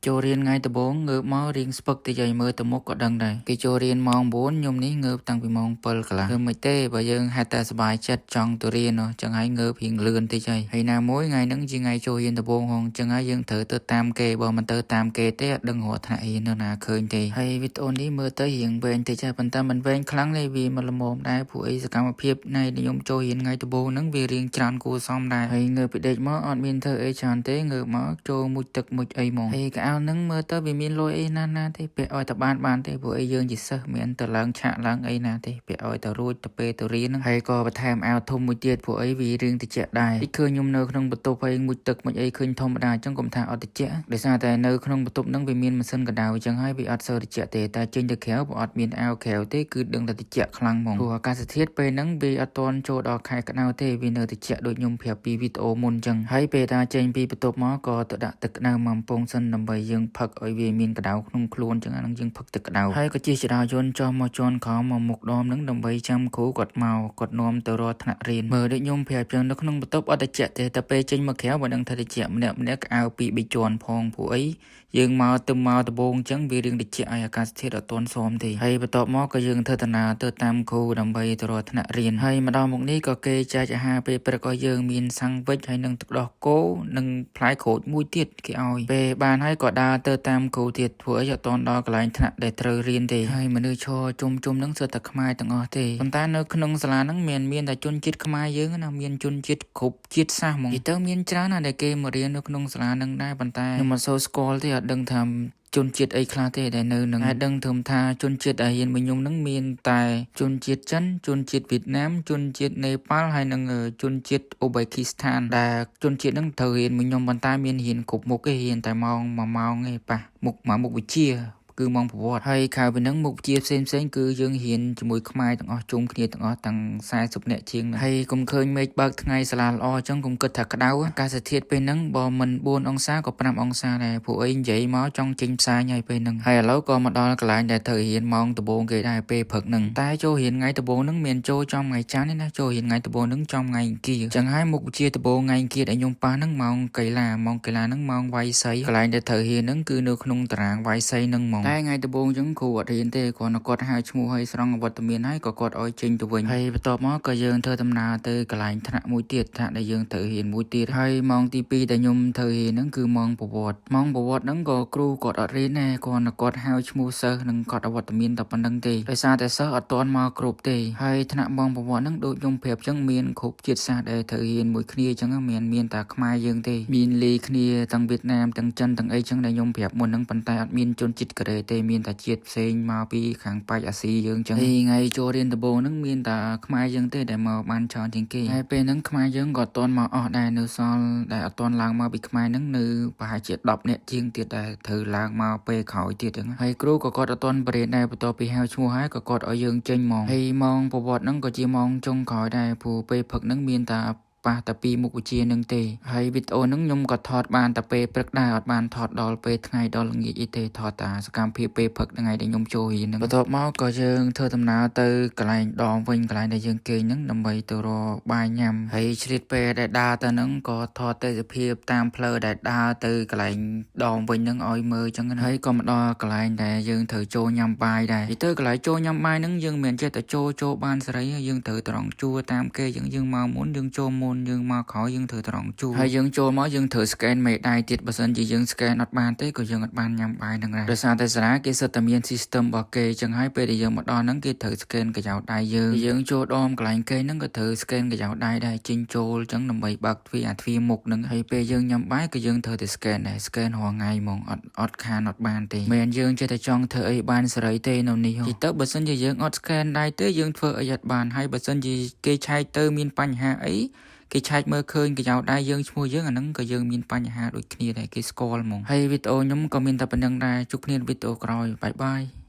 ចូលរៀនថ្ងៃដំបូងងើបមករៀងស្ពឹកតិចឲ្យមើលទៅមុខក៏ដឹងដែរគេចូលរៀនម៉ោង9ខ្ញុំនេះងើបតាំងពីម៉ោង7កន្លះធ្វើមិនទេបើយើងហេតុតែសប្បាយចិត្តចង់ទៅរៀនចឹងហើយងើបរៀងលឿនតិចហើយណាមួយថ្ងៃហ្នឹងជាថ្ងៃចូលរៀនដំបូងហងចឹងហើយយើងត្រូវទៅតាមគេបើមិនទៅតាមគេទេអត់ដឹងរកថ្នាក់រៀននៅណាឃើញទេហើយវីដេអូនេះមើលទៅរៀងវែងតិចហើយប៉ុន្តែមិនវែងខ្លាំងទេវាមិនល្មមដែរព្រោះអីសកម្មភាពនៃខ្ញុំចូលរៀនថ្ងៃដំបូងហ្នឹងវារៀងច្រើនគួរសមដែរហើយងើបពីដេកមកអត់មានធ្វើអីច្រើនទេងើបមកចូលមុជទឹកមុជអីហ្មងហើយកៅអៅហ្នឹងមើលទៅវាមានលុយអីណាទេពាក់ឲ្យតែបានទេព្រោះអីយើងជាសិស្សមានទៅឡើងឆាកឡើងអីណាទេពាក់ឲ្យតែរួចទៅពេលទៅរៀនហ្នឹងហើយក៏បន្ថែមអាវធំមួយទៀតព្រោះអីវារៀងតិចដែរតិចឃើញខ្ញុំនៅក្នុងបន្ទប់ហើយមុជទឹកមុជអីឃើញធម្មតាអញ្ចឹងកុំថាអត់តិចដោយសារតែនៅក្នុងបន្ទប់ហ្នឹងវាមានម៉ាស៊ីនកដៅអញ្ចឹងហើយវាអត់សូវតិចទេតែចេញទៅក្រៅព្រោះអត់មានអាវក្រៅទេគឺដឹងតែតិចខ្លាំងហ្មងព្រោះអាកាសធាតុពេលហ្នឹងវាអត់ទាន់ចូលដល់ខែក្តៅទេវានៅតិចដូចខ្ញុំប្រាប់ពីវីដេអូមុនអញ្ចឹងហើយពេលថាចេញពីបន្ទប់មកក៏ទៅដាក់ទឹកក្តៅមកកំពងសិនដើម្បីយើងផឹកឲ្យវាមានកដៅក្នុងខ្លួនអញ្ចឹងអានឹងយើងផឹកទឹកក្តៅហើយក៏ជិះចរាយន្តចុះមកជន់ក្រោមមកមុខដមហ្នឹងដើម្បីចាំគ្រូគាត់មកគាត់នាំទៅរកថ្នាក់រៀនមើលដូចខ្ញុំប្រាប់ចឹងនៅក្នុងបន្ទប់អត់តិចទេតែពេលចេញមកក្រៅបើដឹងថាតិចម្នាក់ក្អៅពីរបីជាន់ផងព្រោះអីយើងមកដំបូងអញ្ចឹងវារឿងតិចឲ្យអាកាសធាតុអត់ទាន់សមទេហើយបន្ទាប់មកក៏យើងធ្វើដំណើរទៅតាមគ្រូដើម្បីទៅរកថ្នាក់រៀនហើយមកដល់មុខនេះក៏គេចែកអាហារពេលព្រឹកឲ្យយើងមានសាំងវិចហើយនឹងទឹកដោះគោនិងផ្លែក្រូចមួយទៀតគេឲ្យពេលបានហើយក៏ដើរទៅតាមគ្រូទៀតធ្វើឲ្យអត់ទាន់ដល់កន្លែងថ្នាក់ដែលត្រូវរៀនទេហើយមនុស្សឈរជុំហ្នឹងសុទ្ធតែខ្មែរទាំងអស់ទេប៉ុន្តែនៅក្នុងសាលាហ្នឹងមានតែជនជាតិខ្មែរយើងណាមានជនជាតិគ្រប់ជាតិសាសន៍ហ្មងទៅមានច្រើនណាស់ដែលគេមករៀននៅក្នុងសាលាហ្នឹងដែរប៉ុន្តែខ្ញុំមិនសូវស្គាល់ទេអត់ដឹងថាជនជាតិអីខ្លះទេដែលនៅនឹងហើយដឹងត្រឹមថាជនជាតិដែលរៀនមួយខ្ញុំនឹងមានតែជនជាតិចិនជនជាតិវៀតណាមជនជាតិនេប៉ាល់ហើយនិងជនជាតិអូបេគីស្ថានដែលជនជាតិនឹងត្រូវរៀនមួយខ្ញុំប៉ុន្តែមានរៀនគ្រប់មុខទេរៀនតែម៉ោង1ម៉ោងទេប៉ះមុខវិជ្ជាគឺម៉ោងប្រវត្តិហើយក្រៅពីហ្នឹងមុខវិជ្ជាផ្សេងគឺយើងរៀនជាមួយខ្មែរទាំងអស់ជុំគ្នាទាំងអស់ទាំង40នាក់ជាងហើយកុំឃើញមេឃបើកថ្ងៃសាលាល្អអញ្ចឹងកុំគិតថាក្តៅអាកាសធាតុពេលហ្នឹងបើមិន4អង្សាក៏5អង្សាដែរពួកអីនិយាយមកចង់ចេញផ្សាយហើយពេលហ្នឹងហើយឥឡូវក៏មកដល់កន្លែងដែលត្រូវរៀនម៉ោងដំបូងគេដែរពេលព្រឹកហ្នឹងតែចូលរៀនថ្ងៃដំបូងហ្នឹងមានចូលចំថ្ងៃច័ន្ទទេណាចូលរៀនថ្ងៃដំបូងហ្នឹងចំថ្ងៃអង្គារអញ្ចឹងហើយមុខវិជ្ជាដំបូងថ្ងៃអង្គារដែលខ្ញុំប៉ះហ្នឹងម៉ោងកីឡាហ្នឹងម៉ោងវាយសីកន្លែងដែលត្រូវរៀនហ្នឹងគឺនៅក្នុងតារាងវាយសីហ្នឹងហ្មងតែថ្ងៃដំបូងអញ្ចឹងគ្រូអត់រៀនទេគ្រាន់តែគាត់ហៅឈ្មោះឲ្យស្រង់អវត្តមានហើយក៏គាត់ឲ្យចេញទៅវិញហើយបន្ទាប់មកក៏យើងធ្វើដំណើរទៅកន្លែងថ្នាក់មួយទៀតថ្នាក់ដែលយើងត្រូវរៀនមួយទៀតហើយម៉ោងទី2ដែលខ្ញុំត្រូវរៀនហ្នឹងគឺម៉ោងប្រវត្តិហ្នឹងក៏គ្រូគាត់អត់រៀនដែរគ្រាន់តែគាត់ហៅឈ្មោះសិស្សនិងគាត់អវត្តមានតែប៉ុណ្្នឹងទេដោយសារតែសិស្សអត់ទាន់មកគ្រប់ទេហើយថ្នាក់ម៉ោងប្រវត្តិហ្នឹងដូចខ្ញុំប្រាប់អញ្ចឹងមានគ្រប់ជាតិសាសន៍ដែលត្រូវរៀនមួយគ្នាអញ្ចឹងមានតែខ្មែរយើងទេមានលេគ្នាទាំងវៀតណាមទាំងចិនទាំងអីអញ្ចឹងដែលខ្ញុំប្រាប់មុនហ្នឹងប៉ុន្តែអត់មានជនជាតិកូរ៉េទេមានតែជាតិផ្សេងមកពីខាងប៉ែកអាស៊ីយើងអញ្ចឹងថ្ងៃចូលរៀនដំបូងហ្នឹងមានតែខ្មែរយើងទេដែលមកបានច្រើនជាងគេហើយពេលហ្នឹងខ្មែរយើងក៏អត់ទាន់មកអស់ដែរនៅសល់ដែលអត់ទាន់ឡើងមកពីខ្មែរហ្នឹងនៅប្រហែលជា10នាក់ជាងទៀតដែលត្រូវឡើងមកពេលក្រោយទៀតអញ្ចឹងហើយគ្រូក៏គាត់អត់ទាន់បរិញ្ញាដែរបន្ទាប់ពីហៅឈ្មោះហើយក៏គាត់ឲ្យយើងចេញហ្មងហើយម៉ោងប្រវត្តិហ្នឹងក៏ជាម៉ោងចុងក្រោយដែរព្រោះពេលព្រឹកហ្នឹងមានតែប៉ះតែពីមុខវិជ្ជានឹងទេហើយវីដេអូហ្នឹងខ្ញុំក៏ថតបានតែពេលព្រឹកដែរអត់បានថតដល់ពេលថ្ងៃដល់ល្ងាចអីទេថតតែសកម្មភាពពេលព្រឹកថ្ងៃដែលខ្ញុំចូលរៀនហ្នឹងបន្ទាប់មកក៏យើងធ្វើដំណើរទៅកន្លែងដមវិញកន្លែងដែលយើងគេងហ្នឹងដើម្បីទៅរកបាយញ៉ាំហើយជ្រៀតពេលដែលដើរទៅហ្នឹងក៏ថតទេសភាពតាមផ្លូវដែលដើរទៅកន្លែងដមវិញហ្នឹងឲ្យមើលអញ្ចឹងហើយក៏មកដល់កន្លែងដែលយើងត្រូវចូលញ៉ាំបាយដែរទៅកន្លែងចូលញ៉ាំបាយហ្នឹងយើងមិនចេះតែចូលបានសេរីយើងត្រូវត្រង់ជួរតាមគេយើងមកមុនយើងចូលមុនយើងមកក្រោយយើងត្រូវត្រង់ជួរហើយយើងចូលមកយើងត្រូវ scan មេដៃទៀតបើសិនជាយើង scan អត់បានទេក៏យើងអត់បានញ៉ាំបាយហ្នឹងដែរដោយសារតែសាលាគេសិតតែមាន system របស់គេអញ្ចឹងហើយពេលដែលយើងមកដល់ហ្នឹងគេត្រូវ scan កញ្ចោដៃយើងចូលដមកន្លែងគេហ្នឹងក៏ត្រូវ scan កញ្ចោដៃដែរចេញចូលអញ្ចឹងដើម្បីបើកទ្វារមុខហ្នឹងហើយពេលយើងញ៉ាំបាយក៏យើងត្រូវតែ scan ដែរ scan រាល់ថ្ងៃហ្មងអត់ខានអត់បានទេមិនយើងចេះតែចង់ធ្វើអីបានសេរីទេនៅនេះទៅបើសិនជាយើងអត់ scan ដៃទេយើងធ្វើអីអត់បានហើយបើសិនជាគេឆែកទៅមានបញ្ហាអីគេឆែកមើលឃើញកញ្ចោដៃយើងឈ្មោះយើងអាហ្នឹងក៏យើងមានបញ្ហាដូចគ្នាដែរគេស្គាល់ហ្មងហើយវីដេអូខ្ញុំក៏មានតែប៉ុណ្្នឹងដែរជួបគ្នាវីដេអូក្រោយបាយ